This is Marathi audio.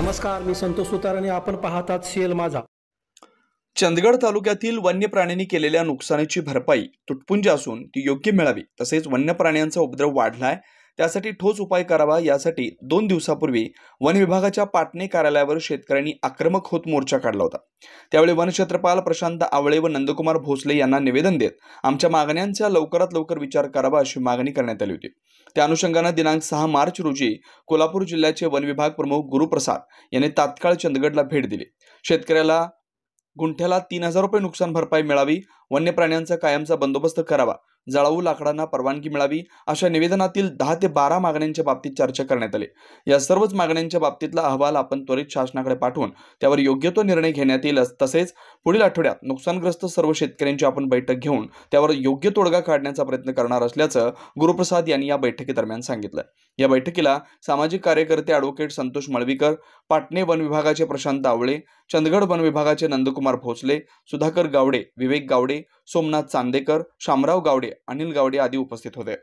नमस्कार, मी संतोष सुतार आणि आपण पाहतात सीएल माझा. चंदगड तालुक्यातील वन्य प्राण्यांनी केलेल्या नुकसानीची भरपाई तुटपुंजी असून ती योग्य मिळावी, तसेच वन्य प्राण्यांचा उपद्रव वाढलाय त्यासाठी ठोस उपाय करावा, यासाठी 2 दिवसापूर्वी वन विभागाच्या पाटणे कार्यालयावर शेतकऱ्यांनी आक्रमक होत मोर्चा काढला होता. त्यावेळी वनक्षेत्रपाल प्रशांत आवळे व नंदकुमार भोसले यांना निवेदन देत आमच्या मागण्यांचा लवकरात लवकर विचार करावा अशी मागणी करण्यात आली होती. त्या अनुषंगाने दिनांक 6 मार्च रोजी कोल्हापूर जिल्ह्याचे वन विभाग प्रमुख गुरुप्रसाद यांनी तात्काळ चंदगडला भेट दिली. शेतकऱ्याला गुंठ्याला 3,000 रुपये नुकसान भरपाई मिळावी, वन्य प्राण्यांचा कायमचा बंदोबस्त करावा, जळाऊ लाकडांना परवानगी मिळावी अशा निवेदनातील 10 ते 12 मागण्यांच्या बाबतीत चर्चा करण्यात आली. या सर्वच मागण्यांच्या बाबतीतला अहवाल आपण त्वरित शासनाकडे पाठवून त्यावर योग्य तो निर्णय घेण्यात येईल. तसेच पुढील आठवड्यात नुकसानग्रस्त सर्व शेतकऱ्यांची आपण बैठक घेऊन त्यावर योग्य तोडगा काढण्याचा प्रयत्न करणार असल्याचं गुरुप्रसाद यांनी या बैठकीदरम्यान सांगितलं. या बैठकीला सामाजिक कार्यकर्ते ॲडव्होकेट संतोष मळवीकर, पाटणे वन विभागाचे प्रशांत आवळे, चंदगड वन विभागाचे नंदकुमार भोसले, सुधाकर गावडे, विवेक गावडे, सोमनाथ चांदेकर, शामराव गावडे, अनिल गावडे आदी उपस्थित होते.